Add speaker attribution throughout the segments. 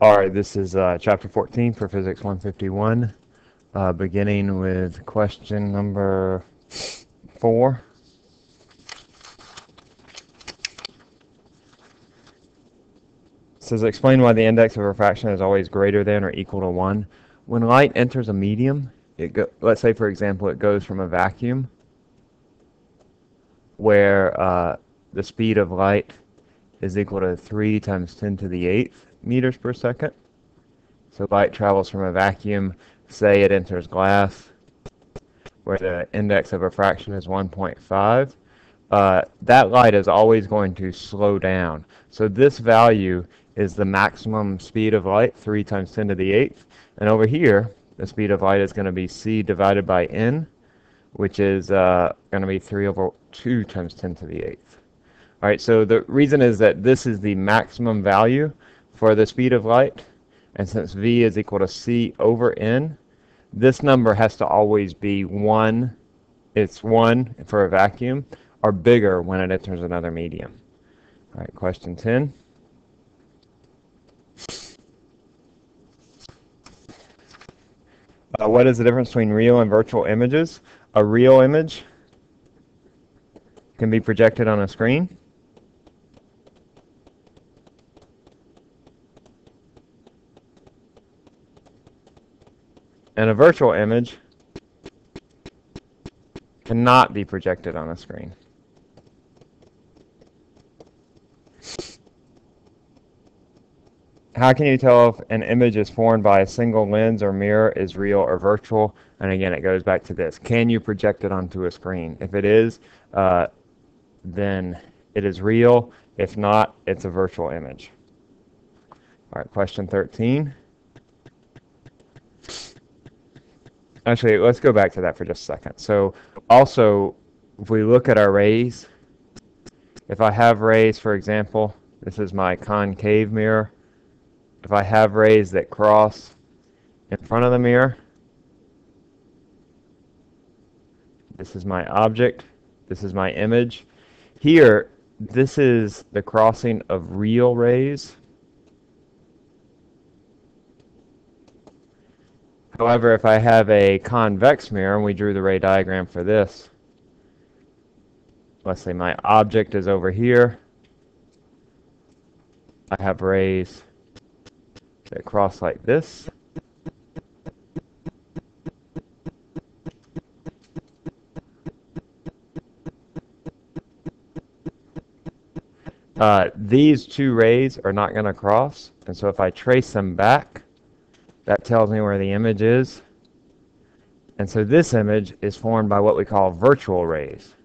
Speaker 1: Alright, this is chapter 14 for Physics 151, beginning with question number 4. It says, explain why the index of refraction is always greater than or equal to 1. When light enters a medium, let's say, for example, it goes from a vacuum where the speed of light is equal to 3 times 10 to the 8th meters per second. So light travels from a vacuum, say it enters glass, where the index of refraction is 1.5. That light is always going to slow down. So this value is the maximum speed of light, 3 times 10 to the 8th. And over here, the speed of light is going to be c divided by n, which is going to be 3 over 2 times 10 to the 8th. All right, so the reason is that this is the maximum value for the speed of light. And since v is equal to c over n, this number has to always be 1. It's 1 for a vacuum, or bigger when it enters another medium. All right, question 10. What is the difference between real and virtual images? A real image can be projected on a screen. And a virtual image cannot be projected on a screen. How can you tell if an image is formed by a single lens or mirror is real or virtual? And again, it goes back to this. Can you project it onto a screen? If it is, then it is real. If not, it's a virtual image. All right, question 13. Actually, let's go back to that for just a second. So also, if we look at our rays, if I have rays, for example, this is my concave mirror. If I have rays that cross in front of the mirror, this is my object, this is my image. Here, this is the crossing of real rays. However, if I have a convex mirror, and we drew the ray diagram for this, let's say my object is over here. I have rays that cross like this. These two rays are not going to cross, and so if I trace them back, that tells me where the image is. And so this image is formed by what we call virtual rays.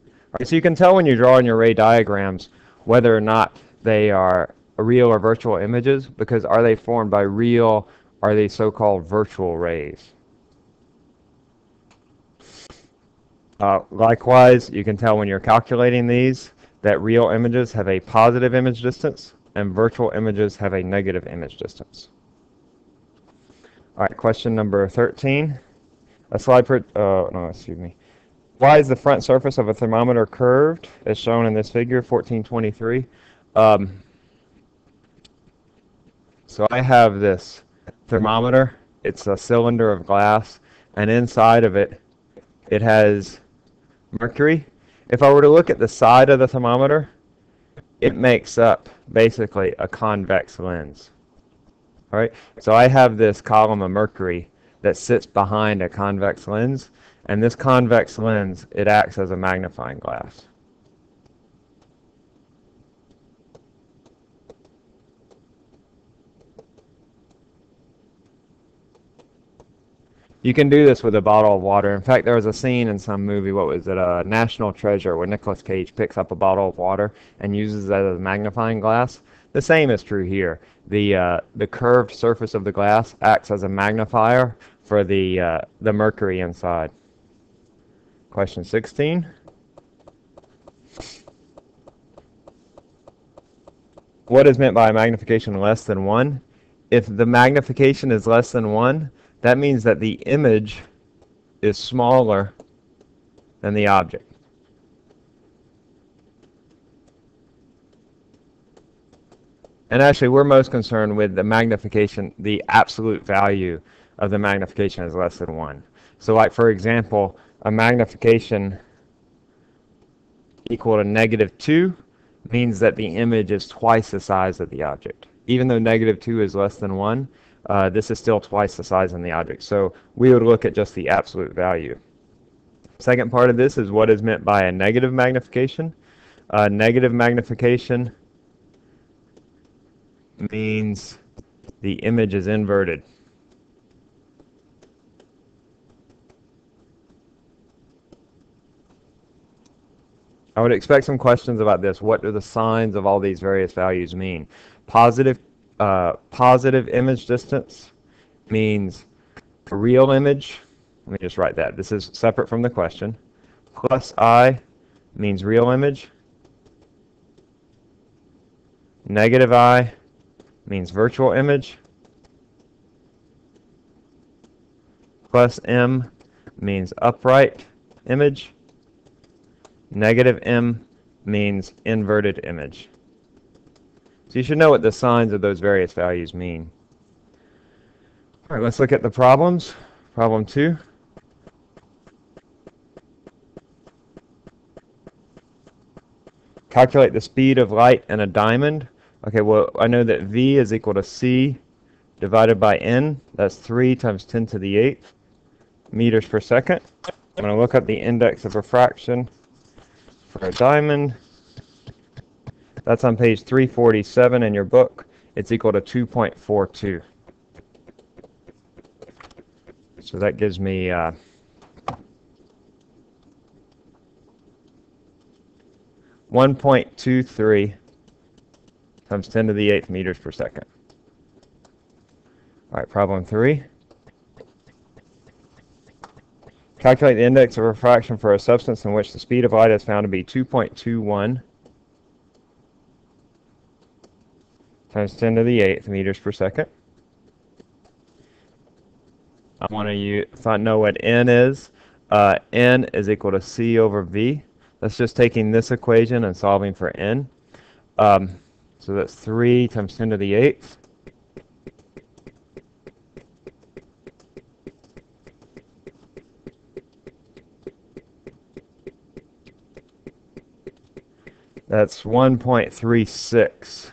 Speaker 1: All right, so you can tell when you're drawing your ray diagrams whether or not they are real or virtual images, because are they formed by real, are they so-called virtual rays? Likewise, you can tell when you're calculating these that real images have a positive image distance and virtual images have a negative image distance. All right, question number 13. Why is the front surface of a thermometer curved, as shown in this figure, 1423? So I have this thermometer. It's a cylinder of glass, and inside of it, it has mercury. If I were to look at the side of the thermometer, it makes up basically a convex lens. All right, so I have this column of mercury that sits behind a convex lens, and this convex lens, it acts as a magnifying glass. You can do this with a bottle of water. In fact, there was a scene in some movie, what was it, National Treasure, where Nicolas Cage picks up a bottle of water and uses that as a magnifying glass. The same is true here. The curved surface of the glass acts as a magnifier for the mercury inside. Question 16. What is meant by a magnification less than 1? If the magnification is less than 1, that means that the image is smaller than the object. And actually, we're most concerned with the magnification, the absolute value of the magnification is less than 1. So like, for example, a magnification equal to -2 means that the image is twice the size of the object. Even though -2 is less than 1, this is still twice the size of the object. So we would look at just the absolute value. Second part of this is what is meant by a negative magnification. Negative magnification means the image is inverted. I would expect some questions about this. What do the signs of all these various values mean? Positive image distance means a real image. Let me just write that. This is separate from the question. Plus I means real image. Negative I means virtual image. Plus M means upright image. Negative M means inverted image. So you should know what the signs of those various values mean. All right, let's look at the problems. Problem 2. Calculate the speed of light in a diamond. Okay, well, I know that V is equal to C divided by N. That's 3 times 10 to the 8th meters per second. I'm going to look up the index of refraction for a diamond. That's on page 347 in your book. It's equal to 2.42. So that gives me 1.23 times 10 to the 8th meters per second. All right, problem 3. Calculate the index of refraction for a substance in which the speed of light is found to be 2.21 times 10 to the 8th meters per second. I want to know what N is. N is equal to C over V. That's just taking this equation and solving for N. So that's 3 times 10 to the 8th. That's 1.36.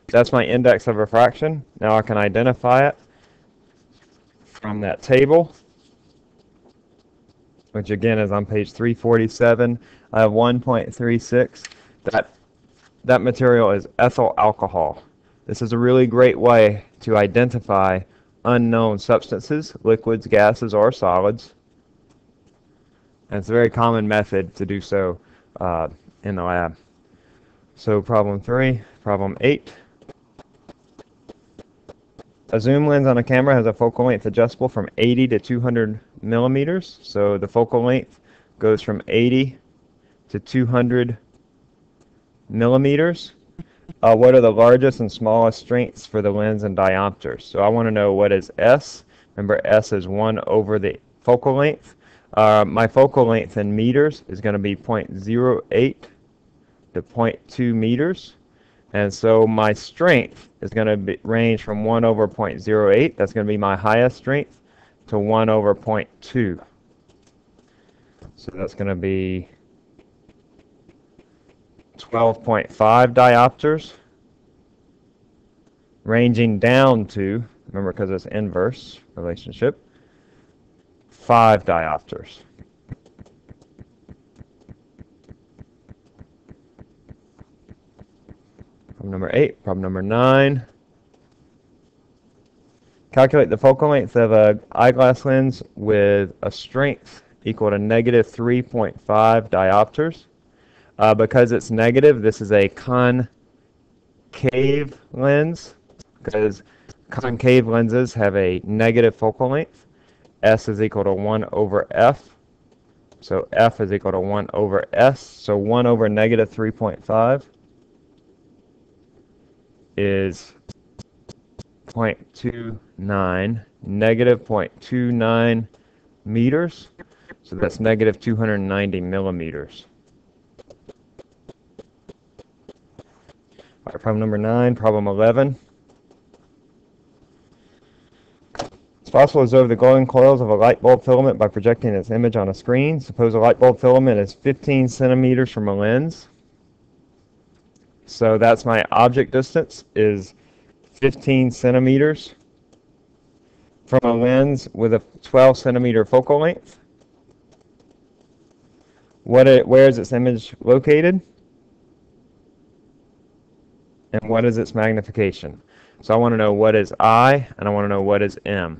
Speaker 1: That's my index of refraction. Now I can identify it from that table, which again is on page 347. I have 1.36. That material is ethyl alcohol. This is a really great way to identify unknown substances, liquids, gases, or solids. And it's a very common method to do so in the lab. So problem 3, problem 8. A zoom lens on a camera has a focal length adjustable from 80 to 200 millimeters. So the focal length goes from 80 to 200 millimeters. What are the largest and smallest strengths for the lens in diopters? So I want to know what is S. Remember, S is 1 over the focal length. My focal length in meters is going to be 0.08 to 0.2 meters. And so my strength is going to range from 1 over 0.08, that's going to be my highest strength, to 1 over 0.2. So that's going to be 12.5 diopters, ranging down to, remember because it's inverse relationship, 5 diopters. Problem number 8. Problem number 9. Calculate the focal length of an eyeglass lens with a strength equal to -3.5 diopters. Because it's negative, this is a concave lens, because concave lenses have a negative focal length. S is equal to 1 over F. So F is equal to 1 over S. So 1 over -3.5 is 0.29, -0.29 meters. So that's -290 millimeters. All Problem number 9, problem 11. It's possible to observe the glowing coils of a light bulb filament by projecting its image on a screen. Suppose a light bulb filament is 15 centimeters from a lens. So that's my object distance is 15 centimeters from a lens with a 12 centimeter focal length. Where is its image located? And what is its magnification? So I want to know what is I, and I want to know what is M.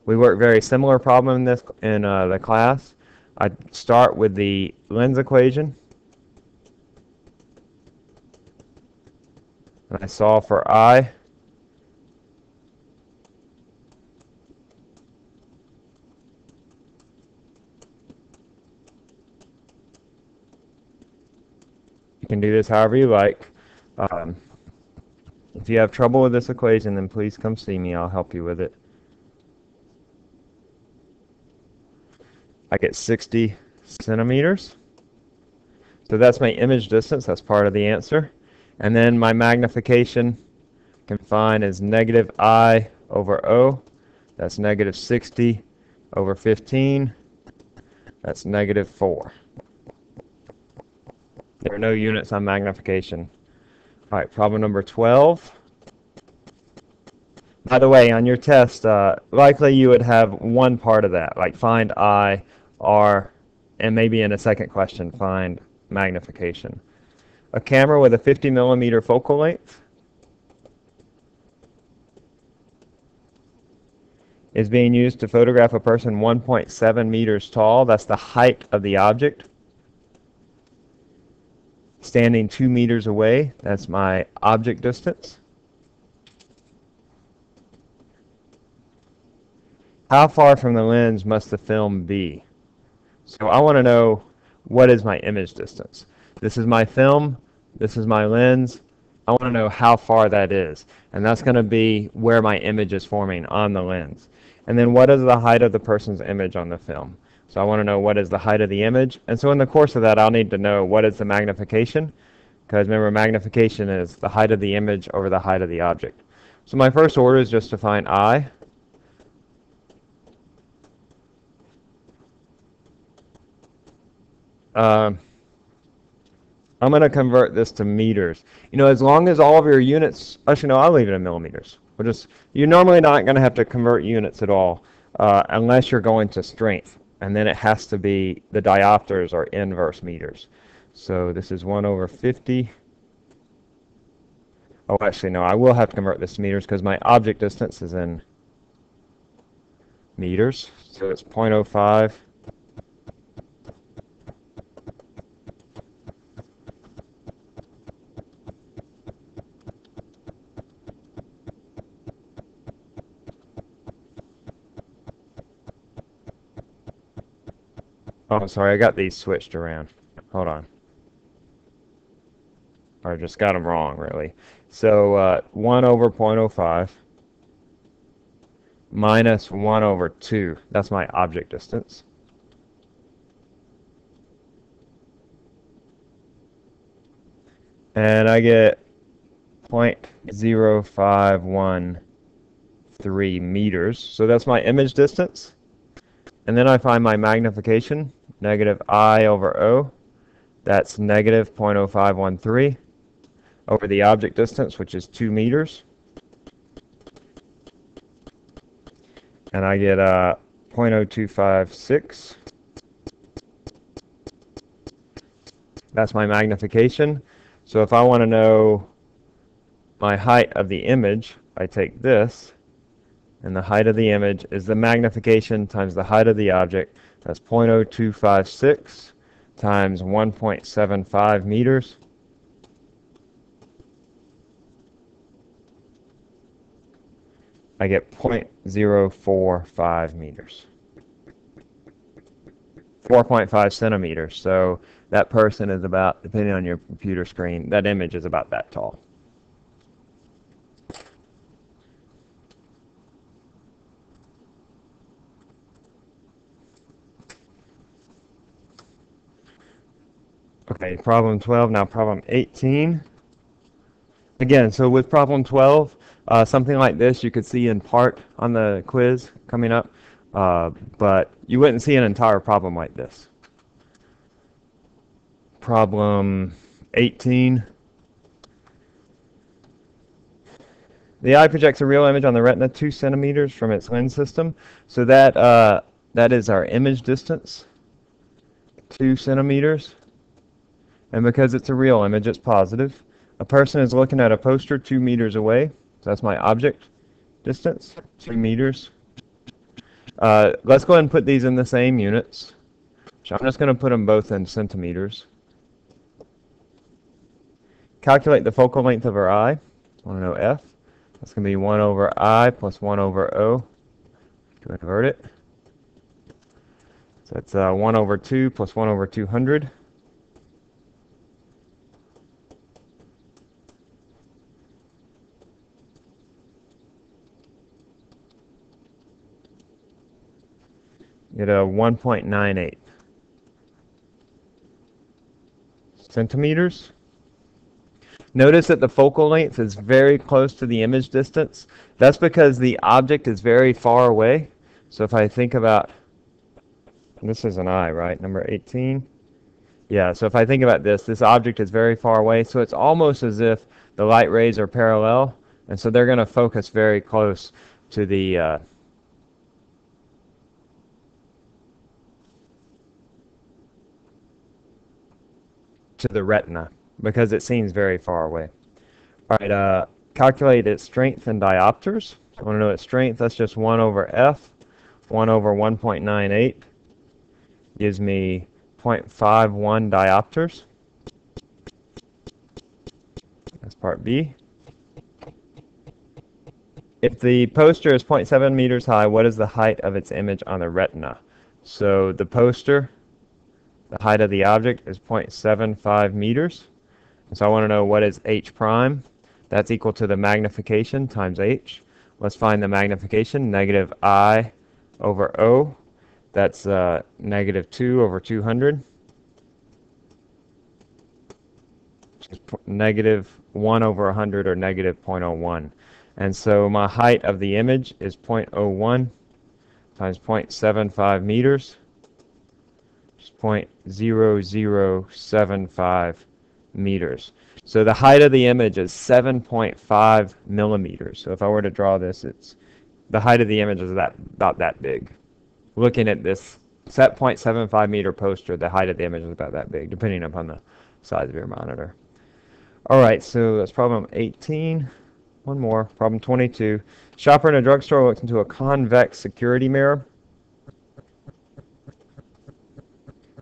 Speaker 1: We work very similar problem in the class. I start with the lens equation, and I solve for I. You can do this however you like. If you have trouble with this equation, then please come see me. I'll help you with it. I get 60 centimeters. So that's my image distance. That's part of the answer. And then my magnification can find as negative I over O. That's negative 60 over 15. That's negative 4. There are no units on magnification. All right, problem number 12. By the way, on your test, likely you would have one part of that, like find I, R, and maybe in a second question, find magnification. A camera with a 50 millimeter focal length is being used to photograph a person 1.7 meters tall. That's the height of the object. Standing 2 meters away, that's my object distance. How far from the lens must the film be? So I want to know what is my image distance. This is my film, this is my lens. I want to know how far that is. And that's going to be where my image is forming on the lens. And then what is the height of the person's image on the film? So I want to know what is the height of the image. And so in the course of that, I'll need to know what is the magnification. Because remember, magnification is the height of the image over the height of the object. So my first order is just to find I. I'm going to convert this to meters. You know, as long as all of your units, actually no, I'll leave it in millimeters. You're normally not going to have to convert units at all unless you're going to strength. And then it has to be, the diopters are inverse meters. So this is 1 over 50. Oh, actually no, I will have to convert this to meters because my object distance is in meters. So it's 0.05. Oh, I'm sorry, I got these switched around. Hold on. Or just got them wrong, really. So 1 over 0.05 minus 1 over 2. That's my object distance. And I get 0.0513 meters. So that's my image distance. And then I find my magnification, negative I over O. That's negative 0.0513 over the object distance, which is 2 meters. And I get 0.0256. That's my magnification. So if I want to know my height of the image, I take this, and the height of the image is the magnification times the height of the object. That's 0.0256 times 1.75 meters. I get 0.045 meters. 4.5 centimeters. So that person is about, depending on your computer screen, that image is about that tall. Okay, problem 12, now problem 18. Again, so with problem 12, something like this you could see in part on the quiz coming up, but you wouldn't see an entire problem like this. Problem 18. The eye projects a real image on the retina 2 centimeters from its lens system. So that is our image distance, 2 centimeters. And because it's a real image, it's positive. A person is looking at a poster 2 meters away. So that's my object distance, 2 meters. Let's go ahead and put these in the same units. So I'm just going to put them both in centimeters. Calculate the focal length of our eye. I want to know F. That's going to be 1 over I plus 1 over O. To invert it. So that's 1 over 2 plus 1 over 200. Get a 1.98 centimeters. Notice that the focal length is very close to the image distance. That's because the object is very far away. So if I think about, this is an eye, right? Number 18. Yeah, so if I think about this, this object is very far away. So it's almost as if the light rays are parallel. And so they're going to focus very close to the retina because it seems very far away. All right, calculate its strength in diopters. I want to know its strength. That's just 1 over F. 1 over 1.98 gives me 0.51 diopters. That's part B. If the poster is 0.7 meters high, what is the height of its image on the retina? So the poster, the height of the object is 0.75 meters. So I want to know what is H prime. That's equal to the magnification times H. Let's find the magnification, negative I over O. That's negative 2 over 200. Negative 1 over 100, or negative 0.01. And so my height of the image is 0.01 times 0.75 meters, which is 0.0075 meters. So the height of the image is 7.5 millimeters. So if I were to draw this, the height of the image is about that big. Looking at this set 0.75 meter poster, the height of the image is about that big, depending upon the size of your monitor. All right, so that's problem 18. One more, problem 22. Shopper in a drugstore looks into a convex security mirror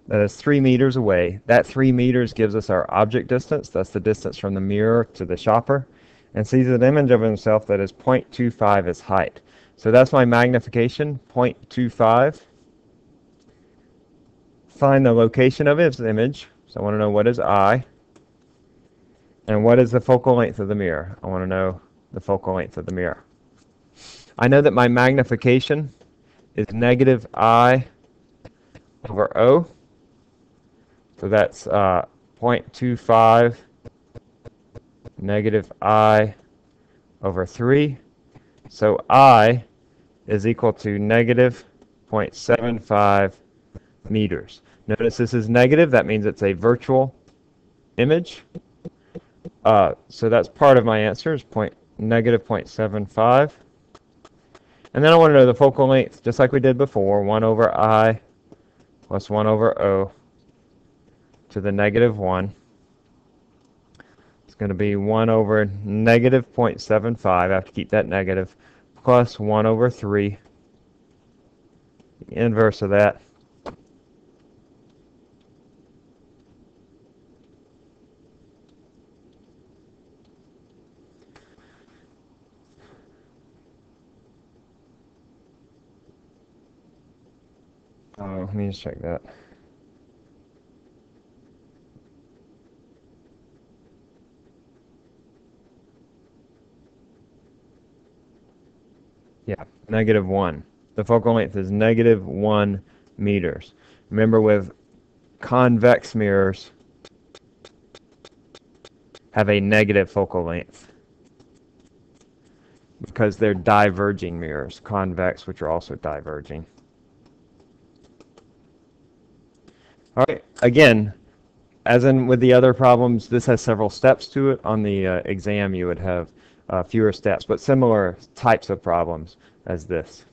Speaker 1: that is 3 meters away. That 3 meters gives us our object distance. That's the distance from the mirror to the shopper. And sees an image of himself that is 0.25 as height. So that's my magnification, 0.25. Find the location of his image. So I want to know what is I. And what is the focal length of the mirror? I want to know the focal length of the mirror. I know that my magnification is negative I over O. So that's 0.25 negative I over 3. So I is equal to negative 0.75 meters. Notice this is negative. That means it's a virtual image. So that's part of my answer is negative 0.75. And then I want to know the focal length, just like we did before, 1 over I plus 1 over O to the negative 1. It's going to be 1 over negative 0.75. I have to keep that negative, plus 1 over 3, the inverse of that. Oh, let me just check that. Yeah, negative 1. The focal length is negative 1 meters. Remember, with convex mirrors, have a negative focal length because they're diverging mirrors, convex, which are also diverging. All right, again, as in with the other problems, this has several steps to it. On the exam, you would have fewer steps, but similar types of problems as this.